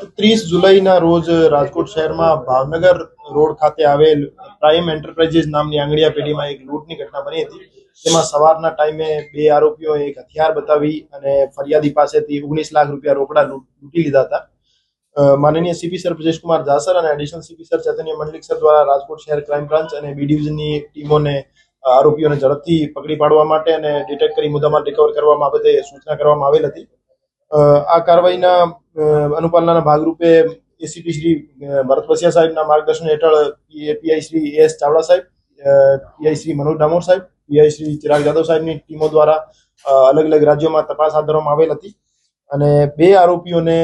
30 જુલાઈના રોજ રાજકોટ શહેરમાં ભાવનગર રોડ ખાતે આવેલ પ્રાઇમ એન્ટરપ્રાઇઝીસ નામની આંગળીયા પેઢીમાં એક લૂંટની ઘટના બની હતી, જેમાં સવારના ટાઈમે બે આરોપીઓ એક હથિયાર બતાવી અને ફરિયાદી પાસેથી 19 લાખ રૂપિયા રોકડા લૂંટી લીધા હતા. માનનીય સીપી સર બ્રજેશકુમાર જાસર અને એડિશનલ સીપી સર ચૈતન્ય મંડલિક સર દ્વારા રાજકોટ શહેર ક્રાઇમ બ્રાન્ચ અને બી ડિવિઝનની ટીમોને આરોપીઓને ઝડપથી પકડી પાડવા માટે અને ડિટેક્ટ કરી મુદ્દામાલ રિકવર કરવા બાબતે સૂચના કરવામાં આવેલ હતી. આ કાર્યવાહીના અનુપાલનના ભાગરૂપે એસીપી શ્રી ભરત બસિયા સાહેબના માર્ગદર્શન હેઠળ પીઆઈ શ્રી એસ ચાવડા સાહેબ, પીઆઈ શ્રી મનોજ ડામોર સાહેબ, પીઆઈ શ્રી ચિરાગ જાદવ સાહેબની ટીમો દ્વારા અલગ અલગ રાજ્યોમાં તપાસ હાથ ધરવામાં આવેલ હતી અને બે આરોપીઓને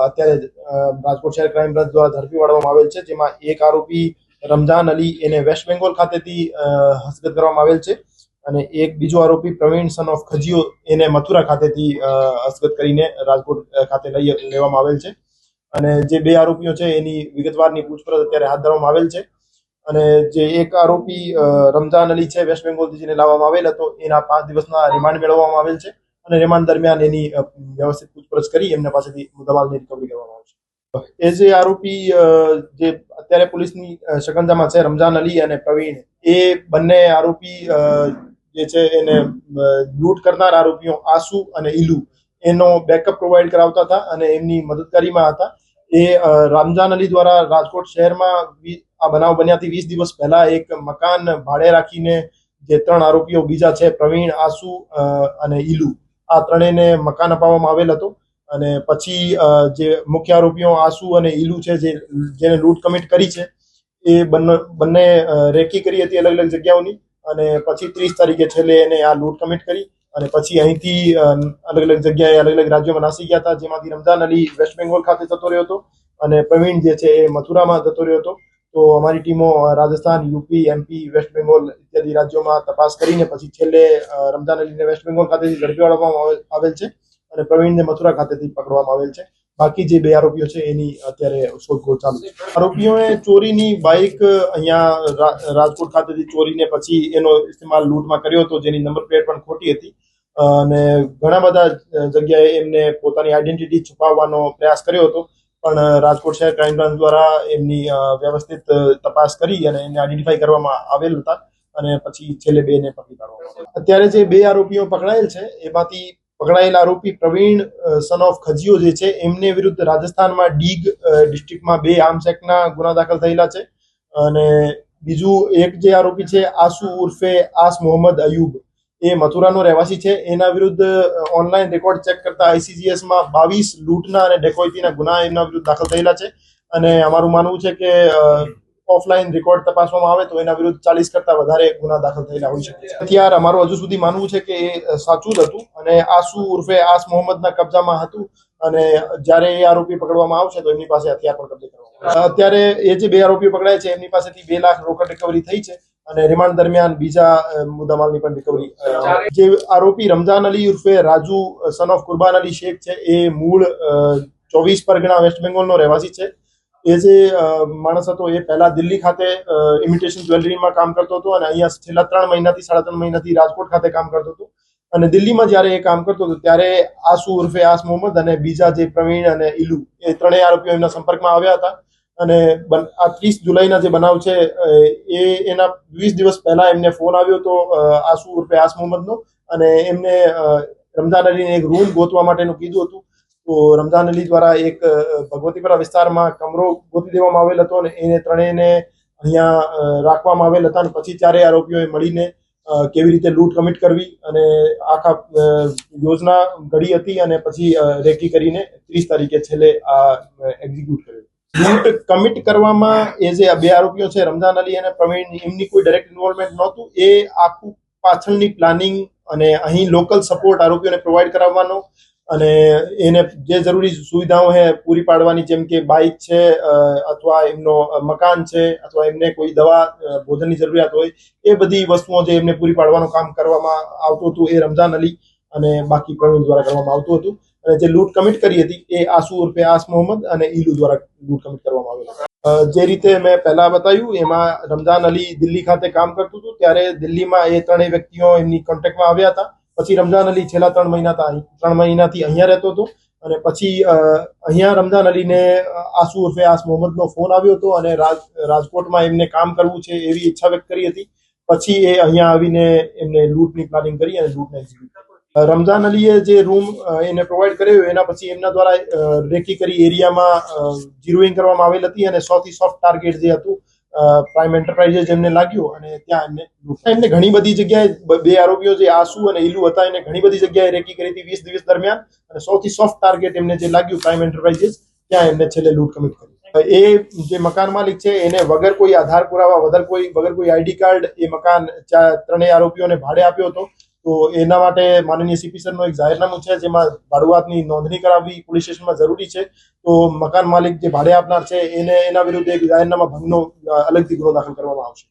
અત્યારે રાજકોટ શહેર ક્રાઇમ બ્રાન્ચ દ્વારા ઝડપી પાડવામાં આવેલ છે, જેમાં એક આરોપી રમઝાન અલી એને વેસ્ટ બેંગોલ ખાતેથી હસ્તગત કરવામાં આવેલ છે અને એક બીજો આરોપી પ્રવીણ સન ઓફ ખજીઓ એને મથુરા ખાતેથી હસ્તગત કરીને રાજકોટ ખાતે લેવામાં આવેલ છે અને જે બે આરોપીઓ છે એની વિગતવારની પૂછપરછ અત્યારે હાથ ધરવામાં આવેલ છે અને જે એક આરોપી રમઝાન અલી છે વેસ્ટ બેંગોલથી જેને લાવવામાં આવેલ હતો એના 5 દિવસના રિમાન્ડ મેળવવામાં આવેલ છે અને રિમાન્ડ દરમિયાન એની વ્યવસ્થિત પૂછપરછ કરી એમના પાસેથી મુદ્દામાલની રિકવરી કરવામાં આવશે. એ જે આરોપી જે અત્યારે પોલીસની શકંજામાં છે રમઝાન અલી અને પ્રવીણ, એ બંને આરોપી જે છે એને લૂંટ કરનાર આરોપીઓ આસુ અને ઈલુ એનો બેકઅપ પ્રોવાઈડ કરાવતા હતા અને એમની મદદગારીમાં હતા. એ રમઝાન અલી દ્વારા રાજકોટ શહેરમાં આ બનાવ બન્યાથી 20 દિવસ પહેલા એક મકાન ભાડે રાખીને જે 3 આરોપીઓ બીજા છે પ્રવીણ, આસુ અને ઈલુ, આ ત્રણેયને મકાન અપાવવામાં આવેલ હતો અને પછી જે મુખ્ય આરોપીઓ આસુ અને ઈલુ છે જેને લૂંટ કમિટ કરી છે એ બંને રેકી કરી હતી અલગ અલગ જગ્યાઓની અને પછી 30 તારીખે છેલ્લે એને આ લૂંટ કમિટ કરી અને પછી અહીંથી અલગ અલગ જગ્યાએ અલગ અલગ રાજ્યોમાં નાસી ગયા હતા, જેમાંથી રમઝાન અલી વેસ્ટ બેંગોલ ખાતે જતો રહ્યો હતો અને પ્રવીણ જે છે એ મથુરામાં જતો રહ્યો હતો. તો અમારી ટીમો રાજસ્થાન, યુપી, એમપી, વેસ્ટ બેંગોલ ઇત્યાદિ રાજ્યોમાં તપાસ કરીને પછી છેલ્લે રમઝાન અલીને વેસ્ટ બેંગોલ ખાતેથી ઝડપી પાડવામાં આવેલ છે અને પ્રવીણને મથુરા ખાતેથી પકડવામાં આવેલ છે. બાકી જે બે આરોપીઓ છે એની અત્યારે શોધખોળ ચાલુ છે. આરોપીઓએ ચોરીની બાઇક અહીંયા રાજકોટ ખાતેથી ચોરીને પછી એનો ઇસ્તેમાલ લૂંટમાં કર્યો હતો, જેની નંબર પ્લેટ પણ ખોટી હતી અને ઘણા બધા જગ્યાએ એમને પોતાની આઈડેન્ટિટી છુપાવવાનો પ્રયાસ કર્યો હતો, પણ રાજકોટ શહેર ક્રાઇમ બ્રાન્ચ દ્વારા એમની વ્યવસ્થિત તપાસ કરી અને એને આઈડેન્ટિફાઈ કરવામાં આવેલ હતા અને પછી છેલ્લે બેને પકડી પાડવામાં આવ્યા. અત્યારે જે બે આરોપીઓ પકડાયેલ છે એમાંથી પકડાયેલા આરોપી પ્રવીણ સન ઓફ ખજીઓ જે છે એમને વિરુદ્ધ રાજસ્થાનમાં ડીગ ડિસ્ટ્રિક્ટમાં 2 આર્મ્સ એક્ટના ગુના દાખલ થયેલા છે અને બીજું એક જે આરોપી છે આસુ ઉર્ફે આસ મોહમ્મદ અયુબ, એ મથુરાનો રહેવાસી છે. એના વિરુદ્ધ ઓનલાઈન રેકોર્ડ ચેક કરતા આઈસીજીએસમાં 22 લૂંટના અને ડેકોઇટીના ગુના એમના વિરુદ્ધ દાખલ થયેલા છે અને અમારું માનવું છે કે ઓફલાઈન રેકોર્ડ તપાસવામાં આવે તો એના વિરુદ્ધ 40 કરતા વધારે ગુના દાખલ થયેલા હોઈ શકે છે. હથિયાર અમારું હજુ સુધી માનવું છે કે એ સાચું જ હતું અને આસુ ઉર્ફે આસ મોહમ્મદના કબજામાં હતું અને જ્યારે એ આરોપી પકડવામાં આવશે તો એમની પાસે હથિયાર પણ કબજે કરવામાં આવશે. અત્યારે એ જે બે આરોપીઓ પકડાયા છે એમની પાસેથી 2 લાખ રોકડ રિકવરી થઈ છે અને રિમાન્ડ દરમિયાન બીજા મુદ્દામાલની પણ રિકવરી. જે આરોપી રમઝાન અલી ઉર્ફે રાજુ સન ઓફ કુરબાન અલી શેખ છે એ મૂળ 24 પરગણા વેસ્ટ બેંગોલનો રહેવાસી છે. એ જે માણસ હતો એ પહેલા દિલ્હી ખાતે ઇમિટેશન જ્વેલરીમાં કામ કરતો હતો અને અહીંયા છેલ્લા 3 મહિનાથી 3.5 મહિનાથી રાજકોટ ખાતે કામ કરતો હતો અને દિલ્હીમાં જ્યારે એ કામ કરતો હતો ત્યારે આસુ ઉર્ફે આસ મોહમ્મદ અને બીજા જે પ્રવીણ અને ઈલુ, એ ત્રણેય આરોપીઓ એમના સંપર્કમાં આવ્યા હતા અને આ 30 જુલાઈના જે બનાવ છે એ એના 20 દિવસ પહેલા એમને ફોન આવ્યો હતો આસુ ઉર્ફે આસ મોહમ્મદનો અને એમને રમઝાન અલીને એક રૂમ ગોતવા માટેનું કીધું હતું. તો રમઝાન અલી દ્વારા એક ભગવતીપરા વિસ્તારમાં કમરો ગોતી દેવામાં આવેલ હતો અને એને ત્રણેયને અહીંયા રાખવામાં આવેલ હતા અને પછી 4 આરોપીઓએ મળીને કેવી રીતે લૂંટ કમિટ કરવી અને આખા યોજના ઘડી હતી અને પછી રેકી કરીને 30 તારીખે છેલ્લે આ એક્ઝિક્યુટ કર્યું. લૂંટ કમિટ કરવામાં એ જે બે આરોપીઓ છે રમઝાન અલી અને પ્રવીણ, એમની કોઈ ડાયરેક્ટ ઇન્વોલ્વમેન્ટ નહોતું. એ આખું પાછળની પ્લાનિંગ અને અહીં લોકલ સપોર્ટ આરોપીઓને પ્રોવાઈડ કરાવવાનો અને એને જે જરૂરી સુવિધાઓ છે પૂરી પાડવાની, જેમ કે બાઇક છે અથવા એમનો મકાન છે અથવા એમને કોઈ દવા ભોજનની જરૂરિયાત હોય, એ બધી વસ્તુઓ જે એમને પૂરી પાડવાનું કામ કરવામાં આવતું હતું એ રમઝાન અલી અને બાકી પ્રવીણ દ્વારા કરવામાં આવતું હતું અને જે લૂંટ કમિટ કરી હતી એ આસુ ઉર્ફે આસ મોહમ્મદ અને ઈલુ દ્વારા લૂંટ કમિટ કરવામાં આવેલ. જે રીતે મેં પહેલા બતાવ્યું એમાં રમઝાન અલી દિલ્હી ખાતે કામ કરતું હતું ત્યારે દિલ્હીમાં એ ત્રણેય વ્યક્તિઓ એમની કોન્ટેક્ટમાં આવ્યા હતા. પછી રમઝાન અલી છેલ્લા 3 મહિનાથી અહીંયા રહેતો હતો અને પછી અહીંયા રમઝાન અલીને આસુ ઉર્ફે આસ મોહમ્મદનો ફોન આવ્યો હતો અને રાજકોટમાં એમને કામ કરવું છે એવી ઈચ્છા વ્યક્ત કરી હતી. પછી એ અહીંયા આવીને એમને લૂંટની પ્લાનિંગ કરી અને લૂંટને એક્ઝિક્યુટ કરી. રમઝાન અલીએ જે રૂમ એને પ્રોવાઈડ કર્યો એના પછી એમના દ્વારા રેકી કરી એરિયામાં જીરોઈંગ કરવામાં આવેલ હતી અને સૌથી સોફ્ટ ટાર્ગેટ જે હતું પ્રાઇમ એન્ટરપ્રાઇઝેસ એમને લાગ્યું અને ત્યાં એમને ઘણી બધી જગ્યાએ બે આરોપીઓ જે આસુ અને ઈલુ હતા એને ઘણી બધી જગ્યાએ રેકી કરી હતી 20 દિવસ દરમિયાન અને સૌથી સોફ્ટ ટાર્ગેટ એમને જે લાગ્યું પ્રાઇમ એન્ટરપ્રાઇઝેસ ત્યાં એમને છેલ્લે લૂંટ કમિટ કરી. એ જે મકાન માલિક છે એને વગર કોઈ આધાર પુરાવા વગર કોઈ આઈડી કાર્ડ એ મકાન ત્રણેય આરોપીઓને ભાડે આપ્યો હતો. તો એના માટે માનનીય સીપી સરનો એક જાહેરનામું છે જેમાં ભાડુઆતની નોંધણી કરાવવી પોલીસ સ્ટેશનમાં જરૂરી છે. તો મકાન માલિક જે ભાડે આપનાર છે એને એના વિરુદ્ધ એક જાહેરનામા ભંગનો અલગથી ગુનો દાખલ કરવામાં આવશે.